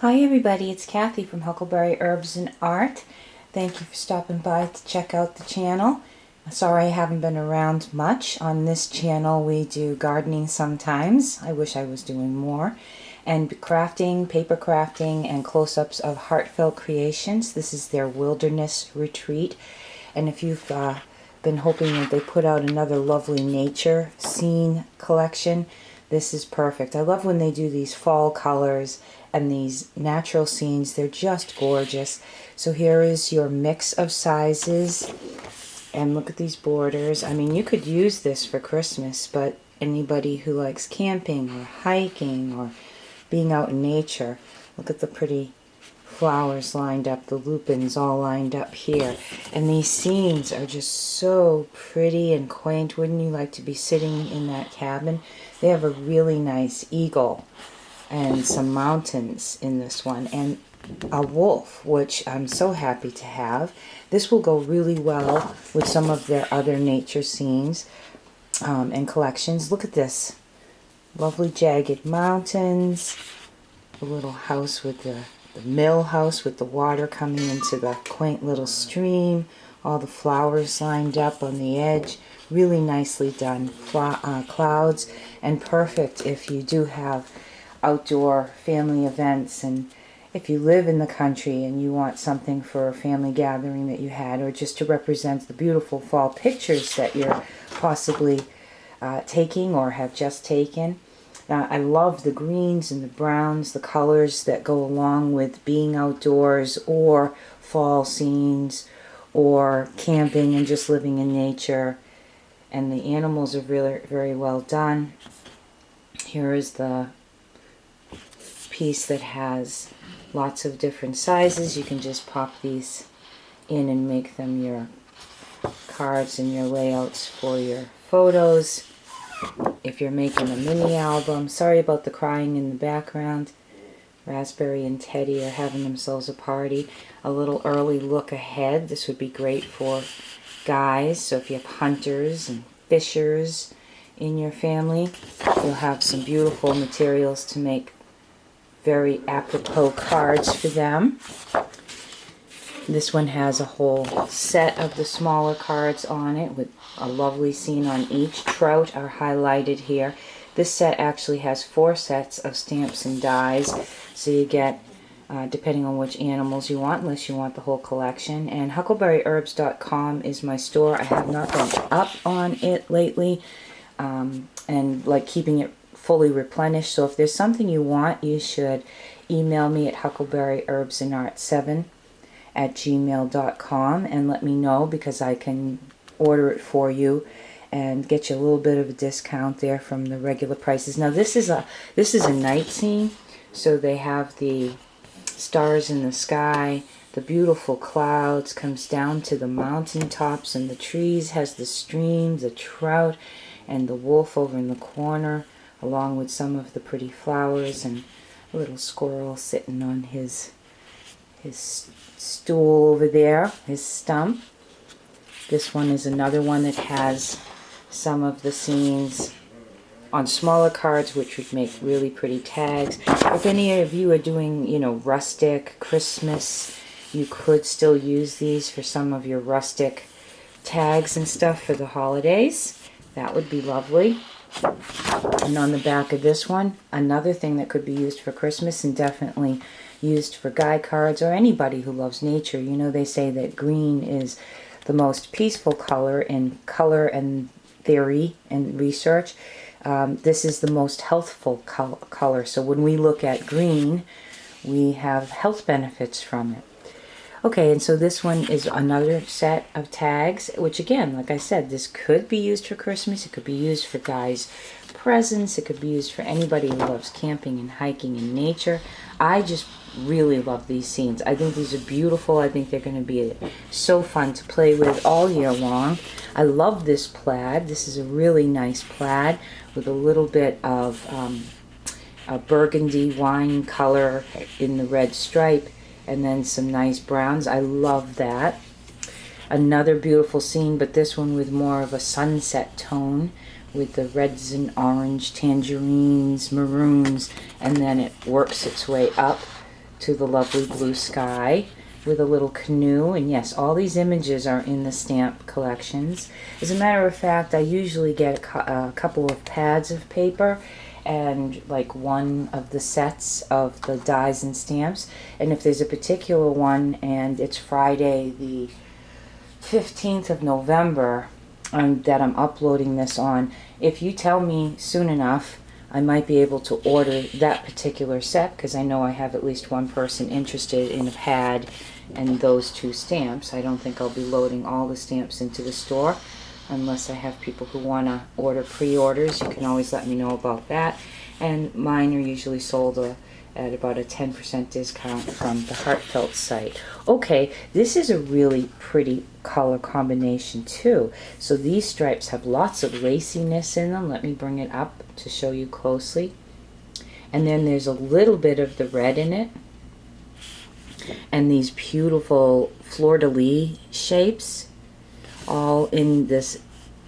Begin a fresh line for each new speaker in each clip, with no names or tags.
Hi everybody, it's Kathy from Huckleberry Herbs and Art. Thank you for stopping by to check out the channel. Sorry I haven't been around much. On this channel we do gardening sometimes. I wish I was doing more. And crafting, paper crafting, and close-ups of Heartfelt Creations. This is their wilderness retreat. And if you've been hoping that they put out another lovely nature scene collection, this is perfect. I love when they do these fall colors and these natural scenes. They're just gorgeous. So here is your mix of sizes. And look at these borders. I mean, you could use this for Christmas, but anybody who likes camping or hiking or being out in nature, look at the pretty flowers lined up, the lupins all lined up here. And these scenes are just so pretty and quaint. Wouldn't you like to be sitting in that cabin? They have a really nice eagle and some mountains in this one, and a wolf, which I'm so happy to have. This will go really well with some of their other nature scenes and collections. Look at this. Lovely jagged mountains, a little house with the mill house with the water coming into the quaint little stream, all the flowers lined up on the edge, really nicely done. Clouds, and perfect if you do have outdoor family events, and if you live in the country and you want something for a family gathering that you had, or just to represent the beautiful fall pictures that you're possibly taking or have just taken. I love the greens and the browns, the colors that go along with being outdoors or fall scenes or camping and just living in nature. And the animals are really very well done. Here is the piece that has lots of different sizes. You can just pop these in and make them your cards and your layouts for your photos. If you're making a mini album, sorry about the crying in the background. Raspberry and Teddy are having themselves a party. A little early look ahead. This would be great for guys. So if you have hunters and fishers in your family, you'll have some beautiful materials to make very apropos cards for them. This one has a whole set of the smaller cards on it with a lovely scene on each. Trout are highlighted here. This set actually has 4 sets of stamps and dies, so you get, depending on which animals you want, unless you want the whole collection. And huckleberryherbs.com is my store. I have not been up on it lately, and like keeping it fully replenished. So if there's something you want, you should email me at huckleberryherbsandart7@gmail.com and let me know, because I can order it for you and get you a little bit of a discount there from the regular prices. Now this is a night scene, so they have the stars in the sky, the beautiful clouds, comes down to the mountain tops and the trees, has the streams, the trout, and the wolf over in the corner, along with some of the pretty flowers, and a little squirrel sitting on his stool over there, his stump. This one is another one that has some of the scenes on smaller cards, which would make really pretty tags. If any of you are doing, rustic Christmas, you could still use these for some of your rustic tags and stuff for the holidays. That would be lovely. And on the back of this one, another thing that could be used for Christmas and definitely used for guy cards or anybody who loves nature. They say that green is the most peaceful color in color and theory and research. This is the most healthful color. So when we look at green, we have health benefits from it. Okay, and so this one is another set of tags, which again, like I said, this could be used for Christmas. It could be used for guys' presents. It could be used for anybody who loves camping and hiking and nature. I just really love these scenes. I think these are beautiful. I think they're going to be so fun to play with all year long. I love this plaid. This is a really nice plaid with a little bit of a burgundy wine color in the red stripe, and then some nice browns. I love that. Another beautiful scene, but this one with more of a sunset tone, with the reds and orange, tangerines, maroons, and then it works its way up to the lovely blue sky with a little canoe. And yes, all these images are in the stamp collections. As a matter of fact, I usually get a couple of pads of paper and like one of the sets of the dies and stamps. And if there's a particular one and it's Friday the 15th of November that I'm uploading this on, if you tell me soon enough, I might be able to order that particular set, because I know I have at least one person interested in a pad and those two stamps. I don't think I'll be loading all the stamps into the store unless I have people who want to order pre-orders. You can always let me know about that. And mine are usually sold at about a 10% discount from the Heartfelt site. Okay, this is a really pretty color combination too. So these stripes have lots of laciness in them. Let me bring it up to show you closely. And then there's a little bit of the red in it. And these beautiful fleur-de-lis shapes, all in this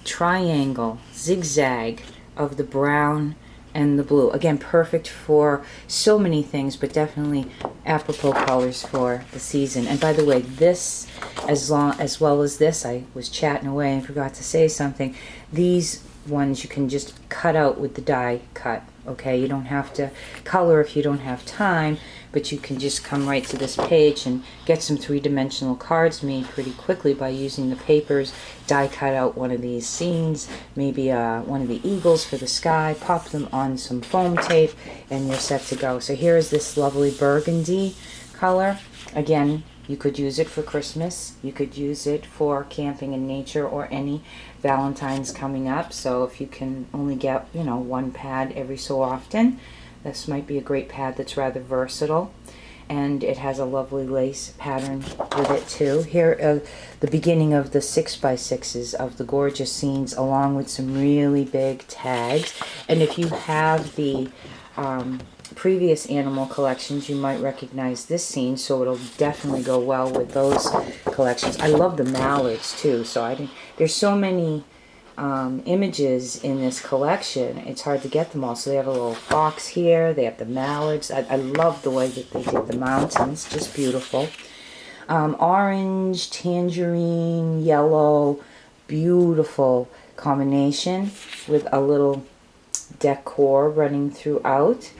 triangle, zigzag of the brown and the blue. Again, perfect for so many things, but definitely apropos colors for the season. And by the way, this, as well as this, I was chatting away and forgot to say something. These ones you can just cut out with the die cut. Okay, you don't have to color if you don't have time, but you can just come right to this page and get some three-dimensional cards made pretty quickly by using the papers. Die cut out one of these scenes, maybe one of the eagles for the sky, pop them on some foam tape, and you're set to go. So here is this lovely burgundy color. Again, you could use it for Christmas, you could use it for camping in nature, or any Valentine's coming up. So if you can only get, you know, one pad every so often, this might be a great pad that's rather versatile. And it has a lovely lace pattern with it too. Here are the beginning of the 6x6s of the gorgeous scenes, along with some really big tags. And if you have the previous animal collections, you might recognize this scene, so it'll definitely go well with those collections. I love the mallards too, so there's so many images in this collection, it's hard to get them all. So they have a little fox here, they have the mallards. I love the way that they did the mountains, just beautiful. Orange, tangerine, yellow, beautiful combination with a little decor running throughout.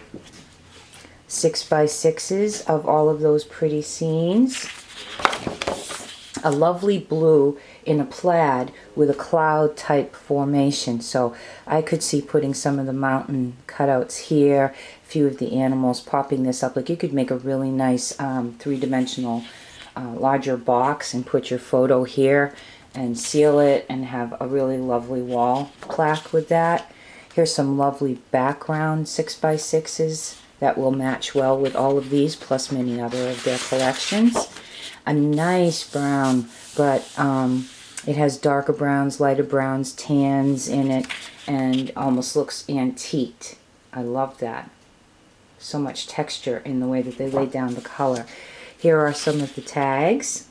6x6s of all of those pretty scenes. A lovely blue in a plaid with a cloud type formation. So I could see putting some of the mountain cutouts here, a few of the animals, popping this up. Like you could make a really nice three-dimensional larger box and put your photo here and seal it and have a really lovely wall plaque with that. Here's some lovely background 6x6s that will match well with all of these, plus many other of their collections. A nice brown, but it has darker browns, lighter browns, tans in it, and almost looks antiqued. I love that. So much texture in the way that they laid down the color. Here are some of the tags,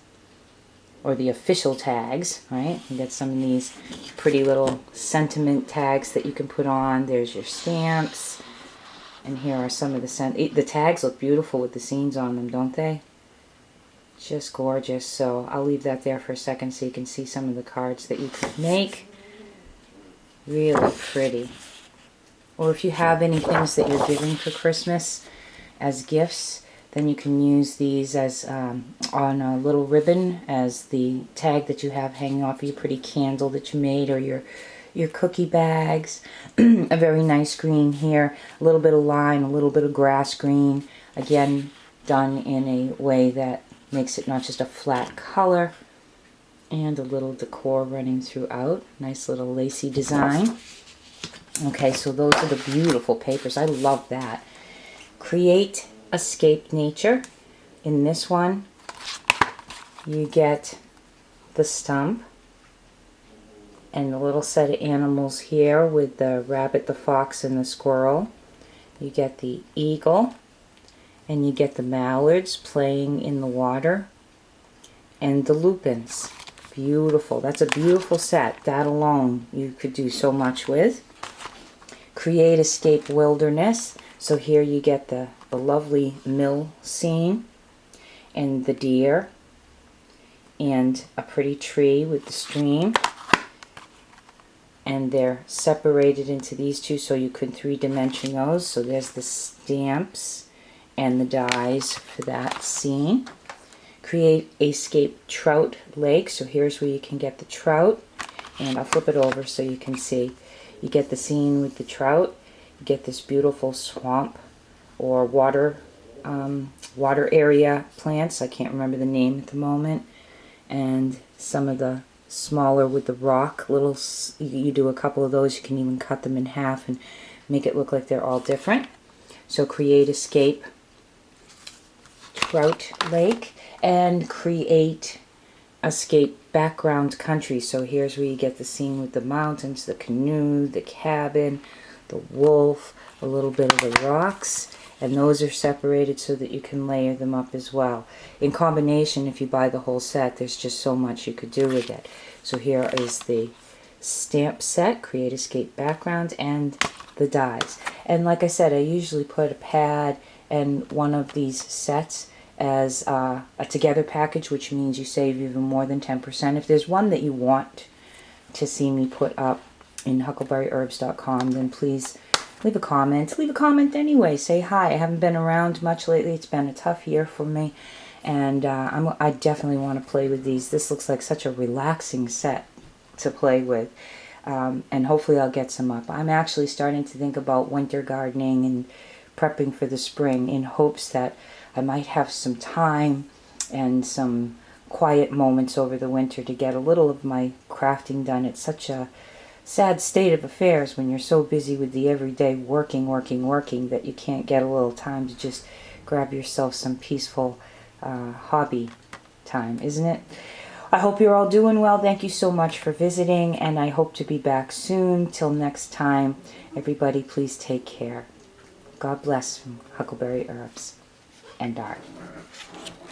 or the official tags, right? You got some of these pretty little sentiment tags that you can put on. There's your stamps. And here are some of the tags look beautiful with the scenes on them, don't they? Just gorgeous. So I'll leave that there for a second so you can see some of the cards that you could make. Really pretty. Or if you have any things that you're giving for Christmas as gifts, then you can use these as on a little ribbon as the tag that you have hanging off your pretty candle that you made, or your cookie bags. A very nice green here, a little bit of lime, a little bit of grass green, again done in a way that makes it not just a flat color, and a little decor running throughout. Nice little lacy design. Okay, so those are the beautiful papers. I love that. Create, Escape Nature. In this one, you get the stump and the little set of animals here with the rabbit, the fox, and the squirrel. You get the eagle, and you get the mallards playing in the water, and the lupins. Beautiful. That's a beautiful set. That alone you could do so much with. Create, Escape Wilderness. So here you get the lovely mill scene and the deer and a pretty tree with the stream. And they're separated into these two so you can three-dimension those. So there's the stamps and the dies for that scene. Create a scape trout lake. So here's where you can get the trout. And I'll flip it over so you can see. You get the scene with the trout. You get this beautiful swamp or water area plants. I can't remember the name at the moment. And some of the smaller with the rock little, you do a couple of those. You can even cut them in half and make it look like they're all different. So create a scape trout lake and create a scape background country. So here's where you get the scene with the mountains, the canoe, the cabin, the wolf, a little bit of the rocks, and those are separated so that you can layer them up as well. In combination, if you buy the whole set, there's just so much you could do with it. So here is the stamp set, create a scape background, and the dies. And like I said, I usually put a pad and one of these sets as a together package, which means you save even more than 10%. If there's one that you want to see me put up in huckleberryherbs.com, then please leave a comment. Leave a comment anyway. Say hi. I haven't been around much lately. It's been a tough year for me. And I definitely want to play with these. This looks like such a relaxing set to play with. And hopefully I'll get some up. I'm actually starting to think about winter gardening and prepping for the spring in hopes that I might have some time and some quiet moments over the winter to get a little of my crafting done. It's such a sad state of affairs when you're so busy with the everyday working that you can't get a little time to just grab yourself some peaceful hobby time, isn't it? I hope you're all doing well. Thank you so much for visiting, and I hope to be back soon. Till next time, everybody, please take care. God bless from Huckleberry Herbs and Art.